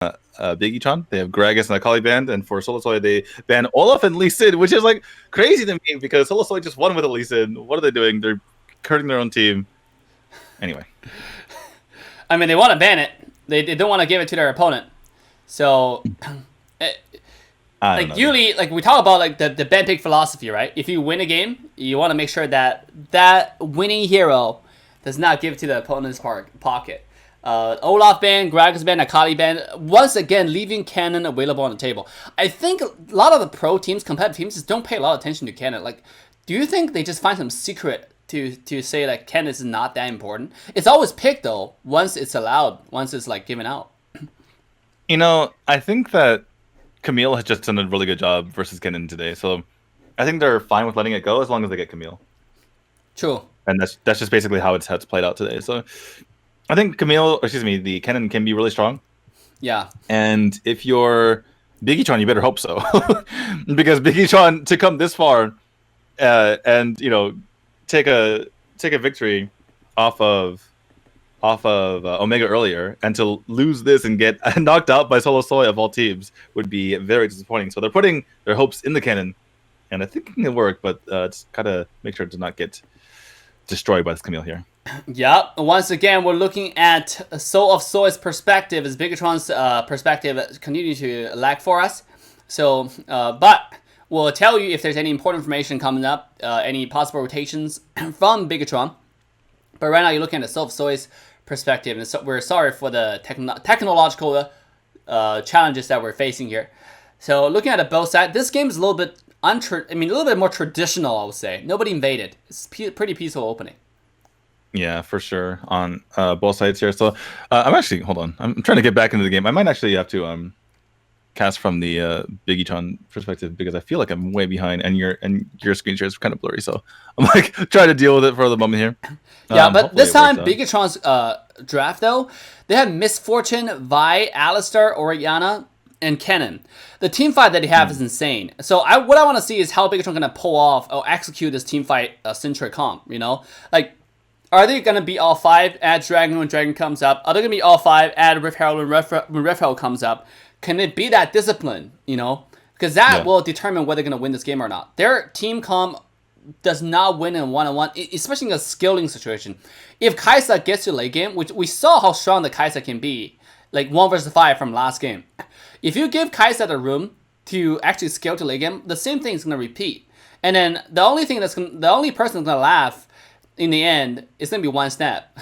Bigetron. They have Gragas and Akali banned, and for Solosoy they ban Olaf and Lee Sin, which is like crazy to me because Solosoy just won with a Lee Sin. What are they doing? They're hurting their own team. Anyway, I mean, they want to ban it. They don't want to give it to their opponent. So, like usually, like we talk about like the ban pick philosophy, right? If you win a game, you want to make sure that that winning hero does not give it to the opponent's pocket. Olaf ban, Gragas ban, Akali ban, once again leaving Cannon available on the table. I think a lot of the pro teams, competitive teams, just don't pay a lot of attention to Cannon. Like, do you think they just find some secret to say that Cannon is not that important? It's always picked though, once it's allowed, once it's like given out. You know, I think that Camille has just done a really good job versus Cannon today, so I think they're fine with letting it go as long as they get Camille. True. And that's just basically how it's played out today. So I think the Cannon can be really strong. Yeah. And if you're Bigetron, you better hope so, because Bigetron to come this far, and you know, take a victory off of Omega earlier, and to lose this and get knocked out by Solosoy of all teams would be very disappointing. So they're putting their hopes in the Cannon, and I think it can work, but it's gotta make sure to not get destroyed by this Camille here. Yep. Once again, we're looking at Soul of Soy's perspective as Bigetron's perspective continue to lag for us. So, but we'll tell you if there's any important information coming up, any possible rotations from Bigetron. But right now, you're looking at the Soul of Soy's perspective, and so we're sorry for the technological challenges that we're facing here. So, looking at both sides, this game is a little bit a little bit more traditional, I would say. Nobody invaded. It's pretty peaceful opening. Yeah, for sure on both sides here. So I'm actually I'm trying to get back into the game. I might actually have to cast from the Bigetron perspective because I feel like I'm way behind, and your screen share is kind of blurry. So I'm like trying to deal with it for the moment here. Yeah, but this time Bigetron's draft though, they have Misfortune, Vi, Alistar, Oriana, and Cannon. The team fight that they have is insane. So what I want to see is how Bigetron gonna pull off or execute this team fight centric comp. You know, like. Are they going to be all 5, add Dragon when Dragon comes up? Are they going to be all 5, add Rift Herald when Rift Herald comes up? Can it be that discipline, you know? Because that will determine whether they're going to win this game or not. Their team comp does not win in one-on-one, especially in a skilling situation. If Kaisa gets to late game, which we saw how strong the Kaisa can be, like 1 versus 5 from last game. If you give Kaisa the room to actually scale to late game, the same thing is going to repeat. And then the only person that's going to laugh in the end, it's gonna be one snap.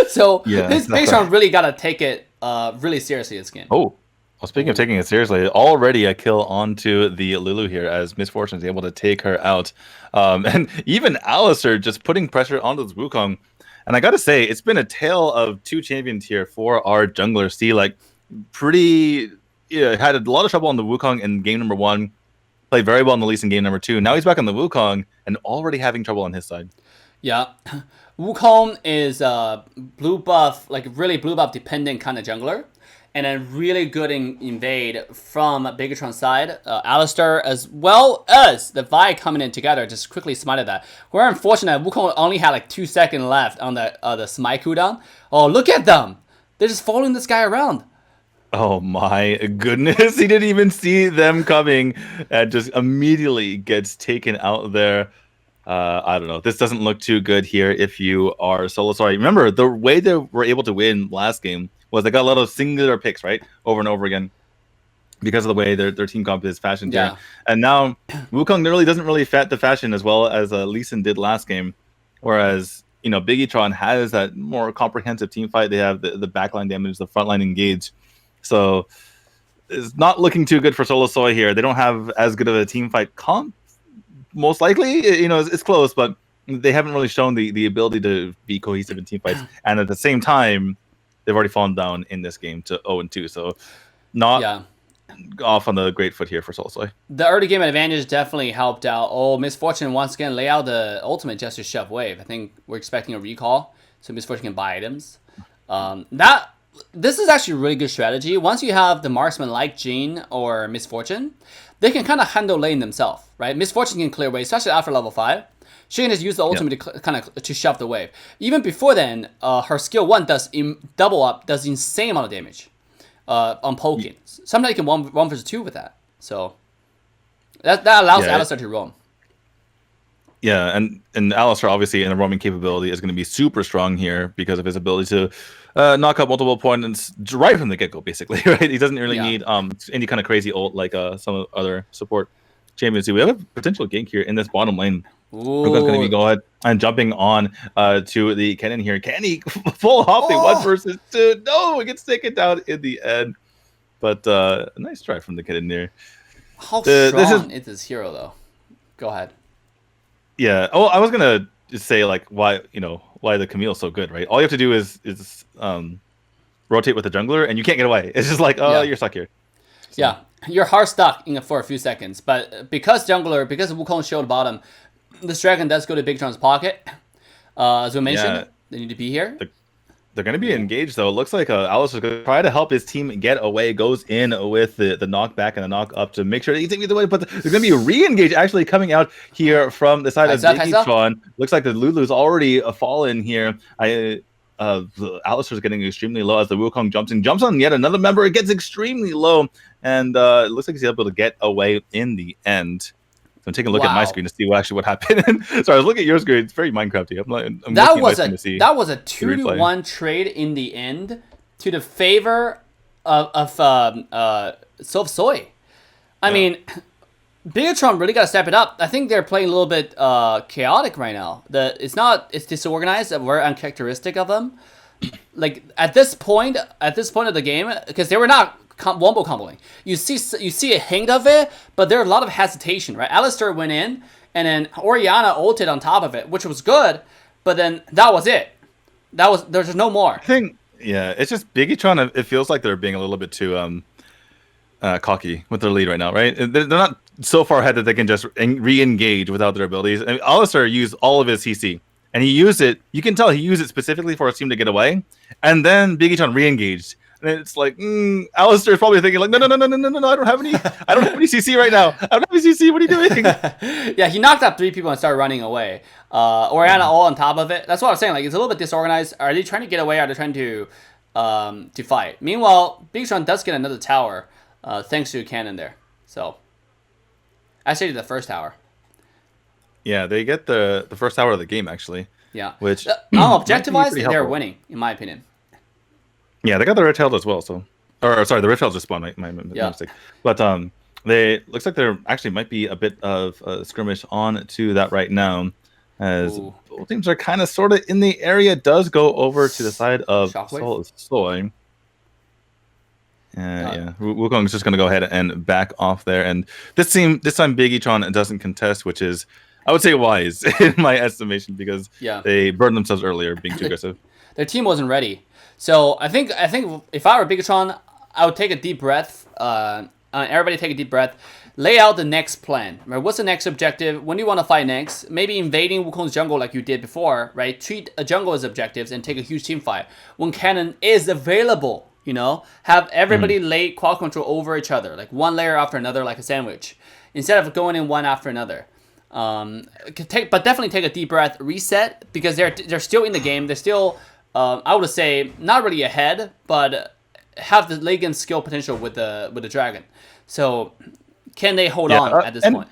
So this Bigetron really gotta take it really seriously this game. Oh, well, speaking of taking it seriously, already a kill onto the Lulu here as Misfortune is able to take her out, and even Alistar just putting pressure onto this Wukong. And I gotta say, it's been a tale of 2 champions here for our jungler. See, like had a lot of trouble on the Wukong in game number 1. Played very well in the Lee Sin game number 2. Now he's back on the Wukong and already having trouble on his side. Yeah. Wukong is blue buff, like really blue buff dependent kind of jungler. And then really good in invade from Bigetron's side. Alistar as well as the Vi coming in together just quickly smited that. We're unfortunate Wukong only had like 2 seconds left on the smite cooldown. Oh, look at them. They're just following this guy around. Oh my goodness, he didn't even see them coming and just immediately gets taken out there. I don't know. This doesn't look too good here if you are Solosoy. Remember, the way they were able to win last game was they got a lot of singular picks, right? Over and over again because of the way their team comp is fashioned here. And now Wukong really doesn't really fit the fashion as well as Lee Sin did last game. Whereas, you know, Bigetron has that more comprehensive team fight. They have the backline damage, the frontline engage. So it's not looking too good for Solosoy here. They don't have as good of a team fight comp, most likely. You know, it's close, but they haven't really shown the ability to be cohesive in team fights. And at the same time, they've already fallen down in this game to 0-2. So not off on the great foot here for Solosoy. The early game advantage definitely helped out. Oh, Misfortune once again lay out the ultimate just to shove wave. I think we're expecting a recall, so Misfortune can buy items. This is actually a really good strategy. Once you have the marksman like Jean or Misfortune, they can kind of handle lane themselves, right? Misfortune can clear wave, especially after level 5. She can just use the ultimate to shove the wave. Even before then, her skill 1 does double up, does insane amount of damage. on poking. Sometimes you can one versus 2 with that. So that allows Alistar to roam. Yeah, and Alistar obviously in the roaming capability is going to be super strong here because of his ability to knock out multiple opponents right from the get-go, basically. Right, he doesn't really need any kind of crazy ult like some other support champions do. We have a potential gank here in this bottom lane. Ruka's going to be go ahead and jumping on to the Kennen here. Can he full hop the 1 versus 2? No, it gets taken down in the end. But a nice try from the Kennen there. How strong is this hero, though? Go ahead. Yeah. Oh, I was gonna just say like why the Camille's so good, right? All you have to do is rotate with the jungler, and you can't get away. It's just like you're stuck here. So. Yeah, you're hard stuck for a few seconds, but because Wukong showed bottom, this dragon does go to Bigetron's pocket. As we mentioned, they need to be here. They're going to be engaged, though. It looks like Alice is going to try to help his team get away. Goes in with the knockback and the knock up to make sure that he takes the way. But there's going to be a re-engage actually coming out here from the side of Bigetron. Looks like the Lulu's already fallen here. Alistair's getting extremely low as the Wukong jumps on yet another member. It gets extremely low, and it looks like he's able to get away in the end. So I'm taking a look at my screen to see what happened. So I was looking at your screen. It's very Minecrafty. That was a 2-1 trade in the end to the favor of Soy. I mean, Bigetron really got to step it up. I think they're playing a little bit chaotic right now. It's disorganized. Very uncharacteristic of them. Like at this point of the game, because they were not wombo comboing. You see a hint of it, but there's a lot of hesitation, right? Alistar went in, and then Orianna ulted on top of it, which was good, but then that was it. There's no more. I think, it's just Bigetron. It feels like they're being a little bit too cocky with their lead right now, right? They're not so far ahead that they can just re-engage without their abilities. I mean, Alistar used all of his CC, and he used it. You can tell he used it specifically for his team to get away, and then Bigetron re-engaged. And it's like, Alistar is probably thinking like, no, I don't have any CC right now. I don't have any CC. What are you doing? Yeah, he knocked out 3 people and started running away. Orianna all on top of it. That's what I'm saying. Like, it's a little bit disorganized. Are they trying to get away? Are they trying to fight? Meanwhile, Bigetron does get another tower thanks to a cannon there. So, I say the first tower. Yeah, they get the first tower of the game actually. Yeah. Which objective-wise, they're winning in my opinion. Yeah, they got the red tail as well. So, sorry, the red tail just spawned. My mistake. But they looks like there actually might be a bit of skirmish on to that right now, as both teams are kind of sort of in the area. Does go over to the side of Soy. And Wukong is just going to go ahead and back off there. And this time Bigetron doesn't contest, which is, I would say, wise in my estimation, because they burned themselves earlier being too aggressive. Their team wasn't ready. So I think if I were Bigetron, I would take a deep breath. Everybody take a deep breath. Lay out the next plan. Right? What's the next objective? When do you want to fight next? Maybe invading Wukong's jungle like you did before, right? Treat a jungle as objectives and take a huge team fight. When cannon is available, have everybody lay quad control over each other, like one layer after another, like a sandwich, instead of going in one after another. But definitely take a deep breath, reset, because they're still in the game. They're still, I would say, not really ahead, but have the late game skill potential with the dragon. So can they hold on at this point?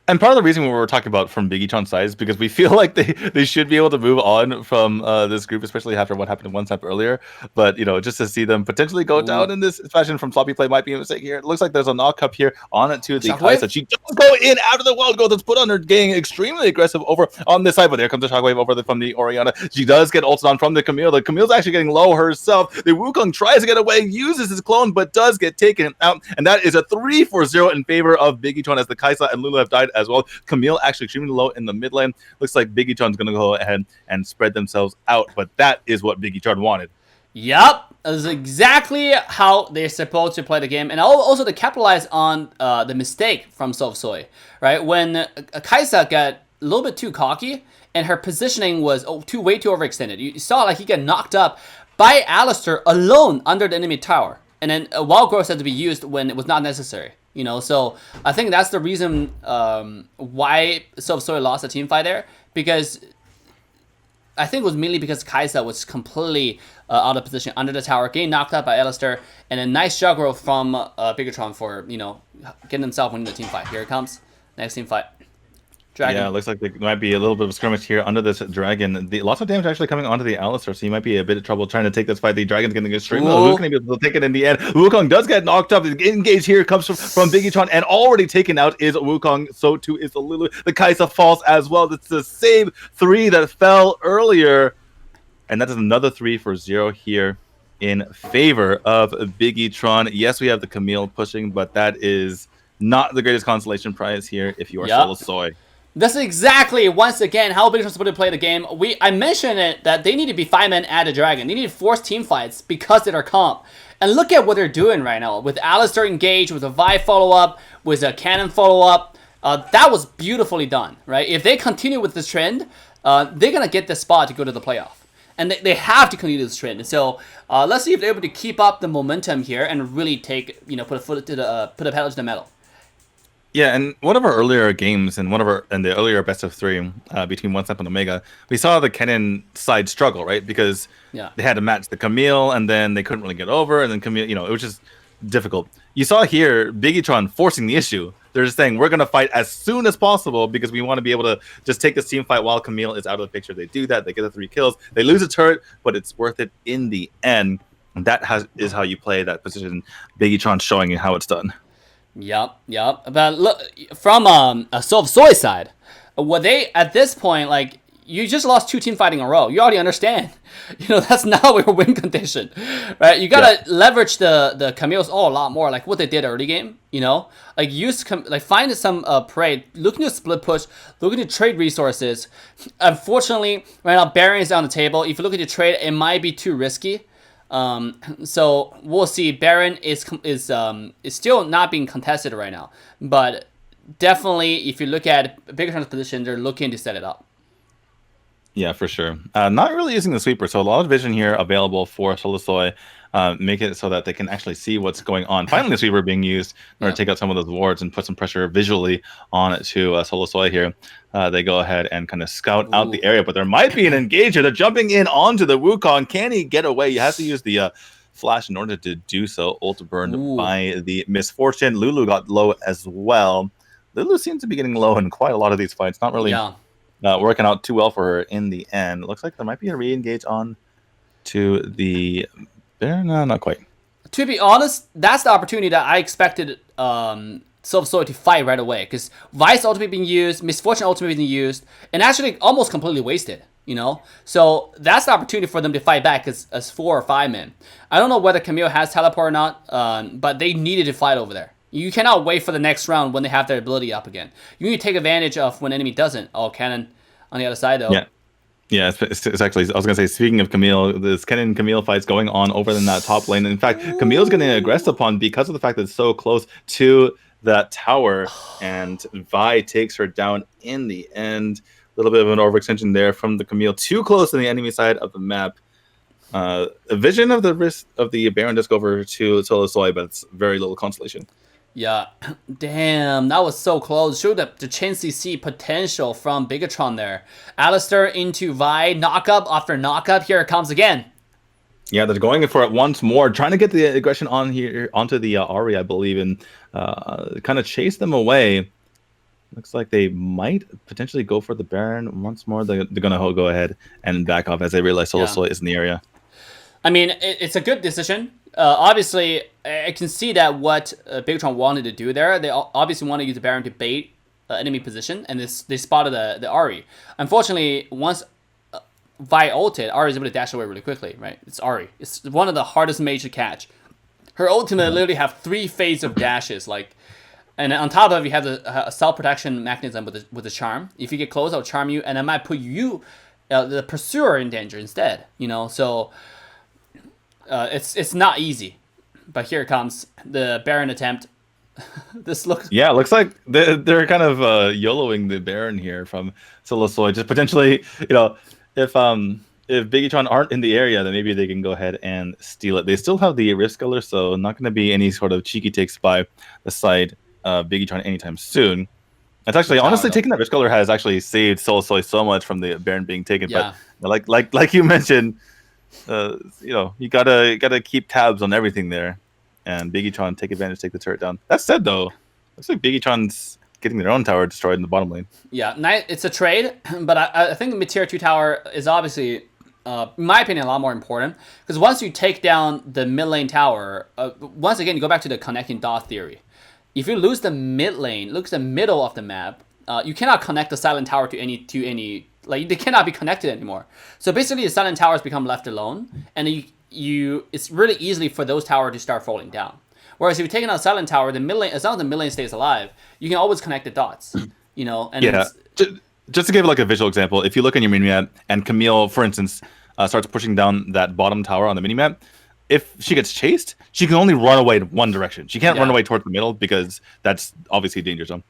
And part of the reason we were talking about from Bigetron's side is because we feel like they should be able to move on from this group, especially after what happened in one step earlier. But just to see them potentially go down in this fashion from sloppy play might be a mistake here. It looks like there's a knock up here on it to the Kai'Sa. She does go in after the wild growth that's put on her, getting extremely aggressive over on this side. But there comes the shockwave over from the Orianna. She does get ulted on from the Camille. The Camille's actually getting low herself. The Wukong tries to get away, uses his clone, but does get taken out. And that is a 3-4-0 in favor of Bigetron, as the Kai'Sa and Lulu have died as well. Camille actually extremely low in the mid lane. Looks like Bigetron's going to go ahead and spread themselves out, but that is what Bigetron wanted. Yep, that is exactly how they're supposed to play the game, and also to capitalize on the mistake from Soy, right? When Kai'Sa got a little bit too cocky, and her positioning was way too overextended. You saw like he got knocked up by Alistar alone under the enemy tower, and then wild growth had to be used when it was not necessary. So I think that's the reason why Soy lost the team fight there, because I think it was mainly because Kaisa was completely out of position under the tower, getting knocked out by Alistair, and a nice juggle from Bigetron for, getting himself winning the team fight. Here it comes. Next team fight. Dragon. Yeah, it looks like there might be a little bit of a skirmish here under this dragon. Lots of damage actually coming onto the Alistair, so he might be a bit of trouble trying to take this fight. The dragon's going to get straight. Who's going to be able to take it in the end? Wukong does get knocked up. The engage here comes from Bigetron, and already taken out is Wukong. So too is the Lulu. The Kaisa falls as well. It's the same 3 that fell earlier, and that is another 3 for 0 here in favor of Bigetron. Yes, we have the Camille pushing, but that is not the greatest consolation prize here if you are Solo Soy. That's exactly, once again, how Bigetron's supposed to play the game. I mentioned it, that they need to be 5-men at the Dragon. They need to force team fights because of their comp. And look at what they're doing right now. With Alistair engaged, with a Vi follow-up, with a Cannon follow-up. That was beautifully done, right? If they continue with this trend, they're going to get the spot to go to the playoff. And they have to continue this trend. So let's see if they're able to keep up the momentum here and really put a pedal to the metal. Yeah, and one of our earlier games and the earlier best of 3 between One Step and Omega, we saw the Kennen side struggle, right? Because they had to match the Camille, and then they couldn't really get over, and then Camille, it was just difficult. You saw here Bigetron forcing the issue. They're just saying, we're going to fight as soon as possible because we want to be able to just take this team fight while Camille is out of the picture. They do that. They get the 3 kills. They lose a turret, but it's worth it in the end. And that is how you play that position. Bigetron showing you how it's done. Yep. But look, from a Soy side, what they, at this point, like, you just lost 2 team fighting in a row. You already understand. That's not your win condition, right? You gotta leverage the Camille's a lot more, like what they did early game. Like find some prey, looking to split push, looking to trade resources. Unfortunately, right now Baron is on the table. If you look at the trade, it might be too risky. So we'll see. Baron is still not being contested right now, but definitely if you look at Bigetron's position, they're looking to set it up. Yeah, for sure. Not really using the sweeper, so a lot of vision here available for Solosoy. Make it so that they can actually see what's going on. Finally, the sweeper being used in order to take out some of those wards and put some pressure visually on it to Solosoy here. They go ahead and kind of scout out the area, but there might be an engager. They're jumping in onto the Wukong. Can he get away? He has to use the flash in order to do so. Ult burned by the Misfortune. Lulu got low as well. Lulu seems to be getting low in quite a lot of these fights. Not really working out too well for her in the end. It looks like there might be a re-engage on to the... No, not quite. To be honest, that's the opportunity that I expected Silver to fight right away, because Vice ultimate being used, Misfortune ultimate being used, and actually almost completely wasted, So that's the opportunity for them to fight back as 4 or 5 men. I don't know whether Camille has teleport or not, but they needed to fight over there. You cannot wait for the next round when they have their ability up again. You need to take advantage of when enemy doesn't. Oh, Cannon on the other side, though. Yeah, it's actually, I was going to say, speaking of Camille, this Kennen and Camille fight's going on over in that top lane. In fact, Camille's getting aggressed upon because of the fact that it's so close to that tower, and Vi takes her down in the end. A little bit of an overextension there from the Camille, too close to the enemy side of the map. A vision of the risk of the Baron disc over to Solo Soy, but it's very little consolation. Yeah, damn, that was so close. Showed the chance to see potential from Bigetron there. Alistair into Vi, knockup after knockup. Here it comes again. Yeah, they're going for it once more, trying to get the aggression on here onto the Ahri, I believe, and kind of chase them away. Looks like they might potentially go for the Baron once more. They're going to go ahead and back off as they realize Solo Soy is in the area. I mean, it's a good decision. Obviously, I can see that what Bigetron wanted to do there. They obviously want to use the Baron to bait enemy position, and they spotted the Ahri. Unfortunately, once Vi ulted, Ahri is able to dash away really quickly, right? It's Ahri. It's one of the hardest mage to catch. Her ultimate literally have 3 phases of dashes, and on top of it, you have a self-protection mechanism with the charm. If you get close, I'll charm you, and I might put you, the pursuer, in danger instead. So... it's not easy, but here it comes, the Baron attempt. This looks... Yeah, it looks like they're kind of YOLOing the Baron here from Solo Soy. Just potentially, if Bigetron aren't in the area, then maybe they can go ahead and steal it. They still have the Rift Sculler, so not going to be any sort of cheeky takes by the side of Bigetron anytime soon. It's actually tower, honestly though. taking that Rich Color has actually saved Soy so much from the Baron being taken. Yeah. But like you mentioned, you gotta keep tabs on everything there, and Bigetron take advantage, take the turret down. That said, though, looks like Bigetron's getting their own tower destroyed in the bottom lane. Yeah, it's a trade, but I think mid-tier 2 tower is obviously, in my opinion, a lot more important. Because once you take down the mid lane tower, once again, you go back to the connecting dot theory. If you lose the mid lane, lose the middle of the map, you cannot connect the silent tower to any like they cannot be connected anymore. So basically, the silent towers become left alone, and it's really easily for those towers to start falling down. Whereas if you're taking out a silent tower, the mid lane, as long as the mid lane stays alive, you can always connect the dots. And Yeah. Just to give like a visual example, if you look on your minimap and Camille, for instance, starts pushing down that bottom tower on the minimap, if she gets chased, she can only run away in one direction. She can't run away towards the middle because that's obviously a danger zone.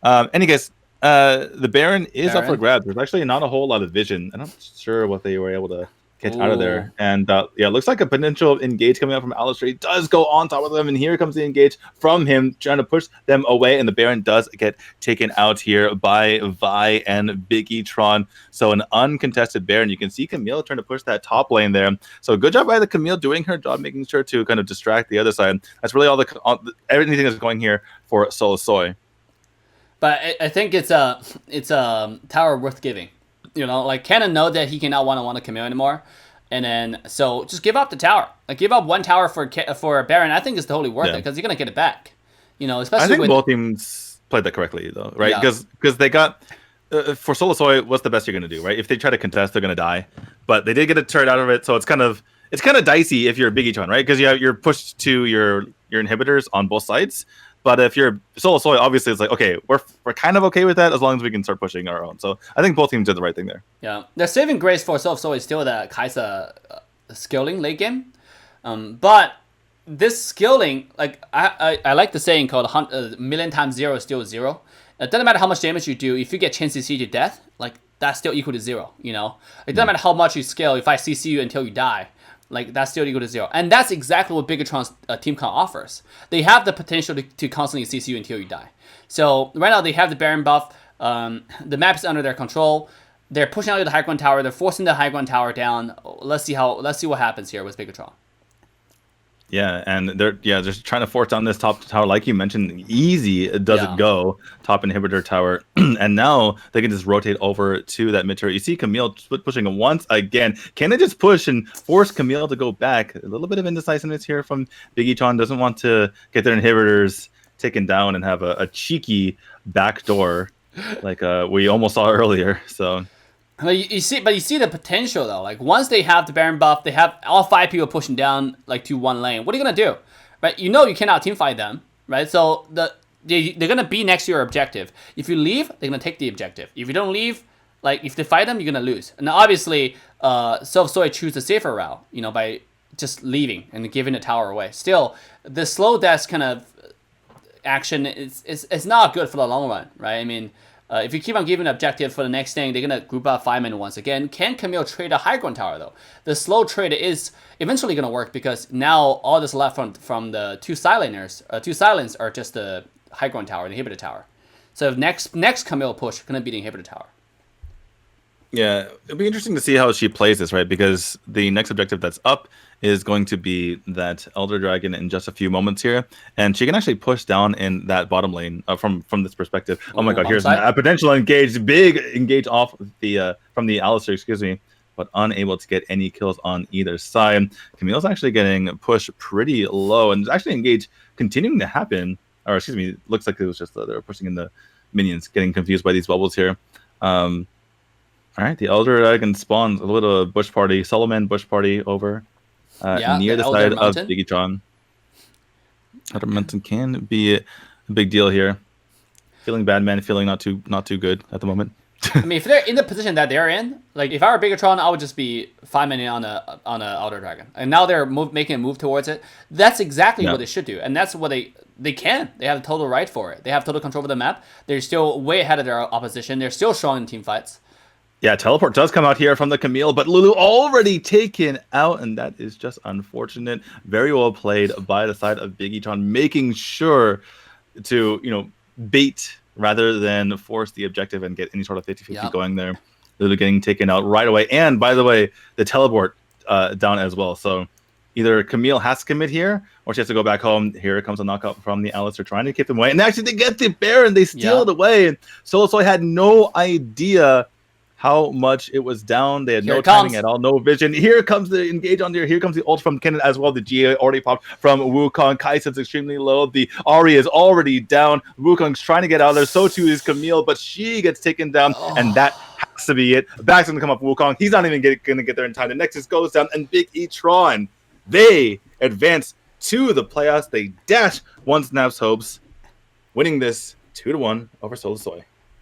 Any case, the Baron is up for grabs. There's actually not a whole lot of vision. I'm not sure what they were able to get out of there. And yeah, it looks like a potential engage coming out from Alistair. He does go on top of them, and here comes the engage from him, trying to push them away. And the Baron does get taken out here by Vi and Bigetron. So an uncontested Baron. You can see Camille trying to push that top lane there. So good job by the Camille doing her job, making sure to kind of distract the other side. That's really all everything that's going here for Soy. But I think it's a tower worth giving. Like Cannon know that he cannot want to Camille anymore, and then so just give up the tower. Like give up one tower for Baron. I think it's totally worth it because you're gonna get it back. Especially I think both teams played that correctly though, right? Because they got for Soy, what's the best you're gonna do, right? If they try to contest, they're gonna die, but they did get a turret out of it, so it's kind of dicey if you're a Bigetron, right? Because you're pushed to your inhibitors on both sides. But if you're Soy, obviously it's like, okay, we're kind of okay with that as long as we can start pushing our own. So I think both teams did the right thing there. Yeah, the saving grace for Soy is still the Kai'Sa skilling late game. But this skilling, like I like the saying called a million times zero is still zero. It doesn't matter how much damage you do. If you get chain CC to death, like that's still equal to zero. It doesn't matter how much you scale. If I CC you until you die, like that's still equal to zero. And that's exactly what Bigetron's team con offers. They have the potential to constantly CC you until you die. So right now they have the Baron buff. The map is under their control. They're pushing out the high ground tower. They're forcing the high ground tower down. Let's see what happens here with Bigetron. Yeah, and they're just trying to force down this top tower, like you mentioned. Easy does it go top inhibitor tower, and now they can just rotate over to that mid turret. You see Camille pushing once again. Can they just push and force Camille to go back? A little bit of indecisiveness here from Bigetron. Doesn't want to get their inhibitors taken down and have a cheeky backdoor like we almost saw earlier. So. You see the potential though. Like once they have the Baron buff, they have all 5 people pushing down like to one lane. What are you gonna do, right? You cannot team fight them, right? So they're gonna be next to your objective. If you leave, they're gonna take the objective. If you don't leave, like if they fight them, you're gonna lose. And obviously, Soy choose the safer route, by just leaving and giving the tower away. Still, the slow death kind of action is not good for the long run, right? I mean. If you keep on giving an objective for the next thing, they're going to group up 5 men once again. Can Camille trade a high ground tower, though? The slow trade is eventually going to work because now all that's left from the two silents are just the high ground tower, the inhibitor tower. So if next Camille push, going to be the inhibitor tower. Yeah, it'll be interesting to see how she plays this, right? Because the next objective that's up is going to be that Elder Dragon in just a few moments here, and she can actually push down in that bottom lane from this perspective. Oh my God, here's a potential big engage off the from the Alistair, excuse me, but unable to get any kills on either side. Camille's actually getting pushed pretty low, and actually engage continuing to happen. Or excuse me, looks like it was just they were pushing in the minions, getting confused by these bubbles here. All right, the Elder Dragon spawns a little bush party, Solomon bush party over near the side of Bigetron. Elder Mountain can be a big deal here. Feeling bad, man. Feeling not too good at the moment. I mean, if they're in the position that they're in, like if I were Bigetron, I would just be 5 minutes on a Elder Dragon, and now they're making a move towards it. That's exactly what they should do, and that's what they can. They have the total right for it. They have total control of the map. They're still way ahead of their opposition. They're still strong in team fights. Yeah, teleport does come out here from the Camille, but Lulu already taken out, and that is just unfortunate. Very well played by the side of Bigetron, making sure to, bait rather than force the objective and get any sort of 50-50 going there. They're getting taken out right away. And by the way, the teleport down as well. So either Camille has to commit here, or she has to go back home. Here comes a knockout from the Alistair trying to keep them away. And actually, they get the Baron. They steal it away. And Solosoy had no idea how much it was down. They had no timing at all, no vision. Here comes the engage on there. Here comes the ult from Kennen as well. The GA already popped from Wukong. Kaisen's extremely low. The Ahri is already down. Wukong's trying to get out of there. So too is Camille, but she gets taken down, and that has to be it. Back's going to come up Wukong. He's not even going to get there in time. The Nexus goes down, and Bigetron, they advance to the playoffs. They dash one Snap's hopes, winning this 2-1 over Solosoy.